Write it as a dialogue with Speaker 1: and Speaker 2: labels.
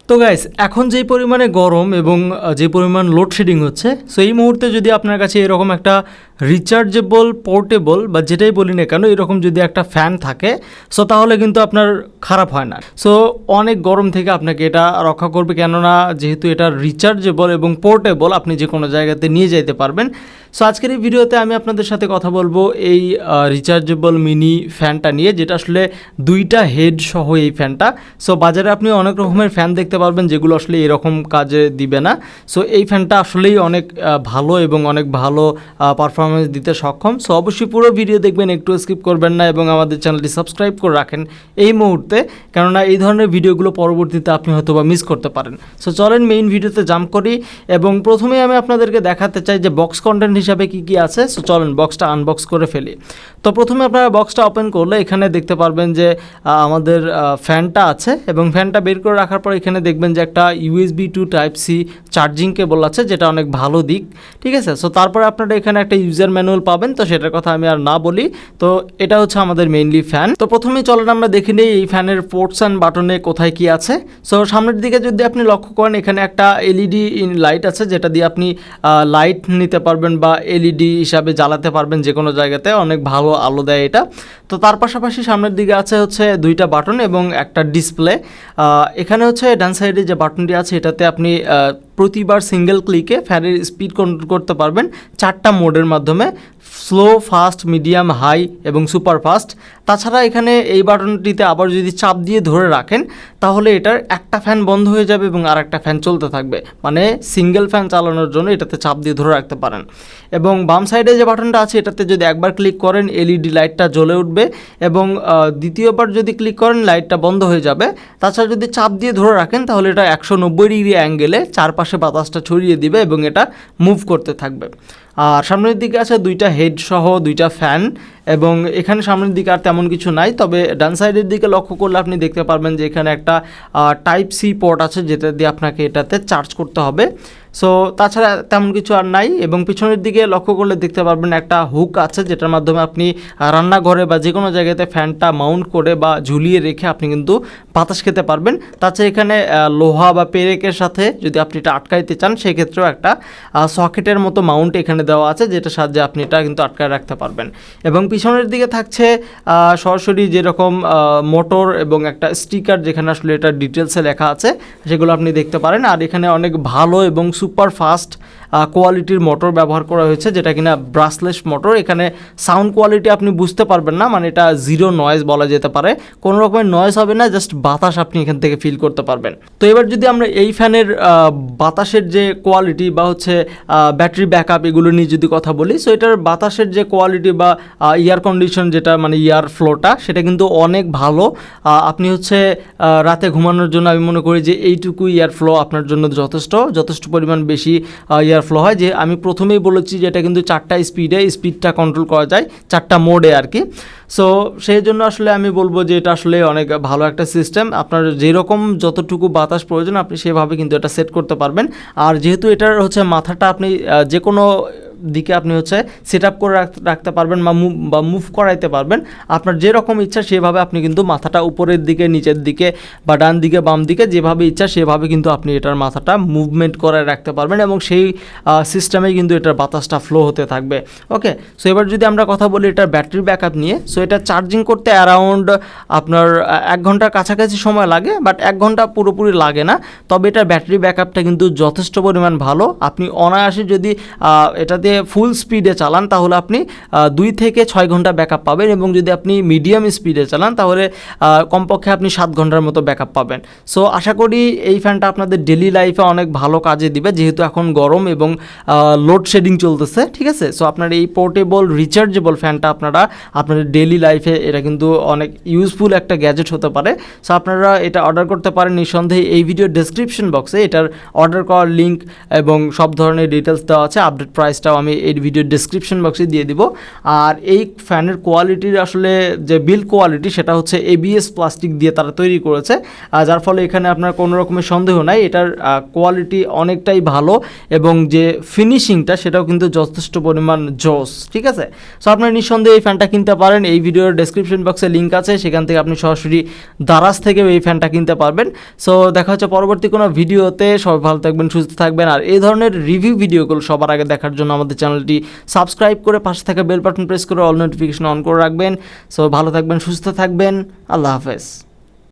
Speaker 1: তো গাইস এখন যেই পরিমাণে গরম এবং যে পরিমাণ লোডশেডিং হচ্ছে, সো এই মুহূর্তে যদি আপনার কাছে এরকম একটা রিচার্জেবল পোর্টেবল বা যেটাই বলি না কেন এরকম যদি একটা ফ্যান থাকে, সো তাহলে কিন্তু আপনার খারাপ হয় না। সো অনেক গরম থেকে আপনাকে এটা রক্ষা করবে, কেননা যেহেতু এটা রিচার্জেবল এবং পোর্টেবল, আপনি যে কোনো জায়গাতে নিয়ে যেতে পারবেন। সো আজকের এই ভিডিওতে আমি আপনাদের সাথে কথা বলবো এই রিচার্জেবল মিনি ফ্যানটা নিয়ে, যেটা আসলে দুইটা হেড সহ এই ফ্যানটা। সো বাজারে আপনি অনেক রকমের ফ্যান দেখতে পারবেন যেগুলো আসলে এরকম কাজে দিবে না। সো এই ফ্যানটা আসলেই অনেক ভালো এবং অনেক ভালো পারফরমেন্স দিতে সক্ষম। সো অবশ্যই পুরো ভিডিও দেখবেন, একটু স্কিপ করবেন না এবং আমাদের চ্যানেলটি সাবস্ক্রাইব করে রাখেন এই মুহূর্তে, কেননা এই ধরনের ভিডিওগুলো পরবর্তীতে আপনি হয়তো বা মিস করতে পারেন। সো চলেন মেইন ভিডিওতে জাম্প করি এবং প্রথমেই আমি আপনাদেরকে দেখাতে চাই যে বক্স কন্টেন্ট হিসাবে কি কি আছে। সো চলেন বক্সটা আনবক্স করে ফেলি। তো প্রথমে আপনারা বক্সটা ওপেন করলে এখানে দেখতে পারবেন যে আমাদের ফ্যানটা আছে এবং ফ্যানটা বের করে রাখার পর এখানে দেখবেন যে একটা USB two Type-C charging cable আছে, যেটা অনেক ভালো দিক, ঠিক আছে। সো তারপরে আপনারা এখানে একটা ইউজার ম্যানুয়াল পাবেন, তো সেটার কথা আমি আর না বলি। তো এটা হচ্ছে আমাদের মেইনলি ফ্যান। তো প্রথমেই চলেন আমরা দেখে নিই এই ফ্যানের পোর্টস অ্যান্ড বাটনে কোথায় কি আছে। সো সামনের দিকে যদি আপনি লক্ষ্য করেন, এখানে একটা LED লাইট আছে, যেটা দিয়ে আপনি লাইট নিতে পারবেন বা LED হিসাবে জ্বালাতে পারবেন যে কোনো জায়গাতে, অনেক ভালো আলো দেয় এটা। তো তার পাশাপাশি সামনের দিকে আছে হচ্ছে দুইটা বাটন এবং একটা ডিসপ্লে। এখানে হচ্ছে ডান সাইডে যে বাটনটি আছে এটাতে আপনি প্রতিবার সিঙ্গেল ক্লিকে ফ্যানের স্পিড কন্ট্রোল করতে পারবেন 4টা মোডের মাধ্যমে: স্লো, ফাস্ট, মিডিয়াম, হাই এবং সুপার ফাস্ট। তাছাড়া এখানে এই বাটনটিতে আবার যদি চাপ দিয়ে ধরে রাখেন তাহলে এটার একটা ফ্যান বন্ধ হয়ে যাবে এবং আর একটা ফ্যান চলতে থাকবে, মানে সিঙ্গেল ফ্যান চালানোর জন্য এটাতে চাপ দিয়ে ধরে রাখতে পারেন। এবং বাম সাইডে যে বাটনটা আছে এটাতে যদি একবার ক্লিক করেন LED লাইটটা জ্বলে উঠবে এবং দ্বিতীয়বার যদি ক্লিক করেন লাইটটা বন্ধ হয়ে যাবে। তাছাড়া যদি চাপ দিয়ে ধরে রাখেন তাহলে এটা 190 ডিগ্রি অ্যাঙ্গেলে চারপাশে বাতাসটা ছড়িয়ে দিবে এবং এটা মুভ করতে থাকবে। আর সামনের দিকে আছে দুইটা হেড সহ দুইটা ফ্যান এবং এখানে সামনের দিকে আর তেমন কিছু নাই, তবে ডান সাইডের দিকে লক্ষ্য করলে আপনি দেখতে পারবেন যে এখানে একটা Type-C পোর্ট আছে, যেটা দিয়ে আপনাকে এটাতে চার্জ করতে হবে। সো তাছাড়া তেমন কিছু আর নাই। এবং পিছনের দিকে লক্ষ্য করলে দেখতে পারবেন একটা হুক আছে, যেটার মাধ্যমে আপনি রান্নাঘরে বা যে কোনো জায়গাতে ফ্যানটা মাউন্ট করে বা ঝুলিয়ে রেখে আপনি কিন্তু বাতাস খেতে পারবেন। তাছাড়া এখানে লোহা বা পেরেকের সাথে যদি আপনি এটা আটকাইতে চান সেক্ষেত্রেও একটা সকেটের মতো মাউন্ট এখানে দেওয়া আছে, যেটার সাহায্যে আপনি এটা কিন্তু আটকায় রাখতে পারবেন। এবং পিছনের দিকে থাকছে সরাসরি যেরকম মোটর এবং একটা স্টিকার, যেখানে আসলে এটা ডিটেলসে লেখা আছে, সেগুলো আপনি দেখতে পারেন। আর এখানে অনেক ভালো এবং সুপার ফাস্ট কোয়ালিটির মোটর ব্যবহার করা হয়েছে, যেটা কিনা ব্রাসলেস মোটর। এখানে সাউন্ড কোয়ালিটি আপনি বুঝতে পারবেন না, মানে এটা জিরো নয়েজ বলা যেতে পারে, কোনো রকমের নয়েজ হবে না, জাস্ট বাতাস আপনি এখান থেকে ফিল করতে পারবেন। তো এবার যদি আমরা এই ফ্যানের বাতাসের যে কোয়ালিটি বা হচ্ছে ব্যাটারি ব্যাকআপ এগুলো নিয়ে যদি কথা বলি, সো এটার বাতাসের যে কোয়ালিটি বা এয়ার কন্ডিশন, যেটা মানে এয়ার ফ্লোটা, সেটা কিন্তু অনেক ভালো। আপনি হচ্ছে রাতে ঘুমানোর জন্য আমি মনে করি যে এইটুকু এয়ার ফ্লো আপনার জন্য যথেষ্ট পরিমাণ বেশি এয়ার ফ্লো হয়। যে আমি প্রথমেই বলেছি যে এটা কিন্তু 4টা স্পিডটা কন্ট্রোল করা যায় 4টা মোডে আর কি। সো সেই জন্য আসলে আমি বলবো যে এটা আসলে অনেক ভালো একটা সিস্টেম। আপনার যেরকম যতটুকু বাতাস প্রয়োজন আপনি সেভাবে কিন্তু এটা সেট করতে পারবেন। আর যেহেতু এটার হচ্ছে মাথাটা আপনি যে কোনো দিকে আপনি হচ্ছে সেট আপ করে রাখতে পারবেন বা মুভ করাইতে পারবেন, আপনার যেরকম ইচ্ছা সেভাবে আপনি কিন্তু মাথাটা উপরের দিকে, নিচের দিকে বা ডান দিকে, বাম দিকে, যেভাবে ইচ্ছা সেভাবে কিন্তু আপনি এটার মাথাটা মুভমেন্ট করে রাখতে পারবেন এবং সেই সিস্টেমেই কিন্তু এটার বাতাসটা ফ্লো হতে থাকবে। ওকে, সো এবার যদি আমরা কথা বলি এটার ব্যাটারি ব্যাকআপ নিয়ে, সো এটা চার্জিং করতে অ্যারাউন্ড আপনার 1 ঘন্টার কাছাকাছি সময় লাগে, বাট 1 ঘন্টা পুরোপুরি লাগে না। তবে এটার ব্যাটারি ব্যাকআপটা কিন্তু যথেষ্ট পরিমাণ ভালো। আপনি অনায়াসে যদি এটাতে ফুল স্পিডে চালান তাহলে আপনি 2 থেকে 6 ঘন্টা ব্যাকআপ পাবেন এবং যদি আপনি মিডিয়াম স্পিডে চালান তাহলে কমপক্ষে আপনি 7 ঘন্টার মতো ব্যাকআপ পাবেন। সো আশা করি এই ফ্যানটা আপনাদের ডেলি লাইফে অনেক ভালো কাজে দিবে, যেহেতু এখন গরম এবং লোডশেডিং চলতেছে, ঠিক আছে। সো আপনার এই পোর্টেবল রিচার্জেবল ফ্যানটা আপনাদের ডেলি লাইফে এটা কিন্তু অনেক ইউজফুল একটা গ্যাজেট হতে পারে। সো আপনারা এটা অর্ডার করতে পারেন নিঃসন্দেহে। এই ভিডিওর ডেসক্রিপশন বক্সে এটার অর্ডার করার লিঙ্ক এবং সব ধরনের ডিটেলস দেওয়া আছে, আপডেট প্রাইসটাও আমি এই ভিডিওর ডেসক্রিপশন বক্সে দিয়ে দিব। আর এই ফ্যানের কোয়ালিটির আসলে যে বিল্ড কোয়ালিটি সেটা হচ্ছে ABS প্লাস্টিক দিয়ে তারা তৈরি করেছে, যার ফলে এখানে আপনার কোনো রকমের সন্দেহ নাই, এটার কোয়ালিটি অনেকটাই ভালো এবং যে ফিনিশিংটা সেটাও কিন্তু যথেষ্ট পরিমাণ জোস, ঠিক আছে। সো আপনার নিঃসন্দেহে এই ফ্যানটা কিনতে পারেন, এই ভিডিওর ডেসক্রিপশন বক্সে লিঙ্ক আছে, সেখান থেকে আপনি সরাসরি দারাজ থেকেও এই ফ্যানটা কিনতে পারবেন। সো দেখা হচ্ছে পরবর্তী কোনো ভিডিওতে, সবাই ভালো থাকবেন, সুস্থ থাকবেন। আর এই ধরনের রিভিউ ভিডিওগুলো সবার আগে দেখার জন্য আমাদের চ্যানেলটি সাবস্ক্রাইব করে পাশে থাকা বেল বাটন প্রেস করে অল নোটিফিকেশন অন করে রাখবেন। সো ভালো থাকবেন, সুস্থ থাকবেন, আল্লাহ হাফেজ।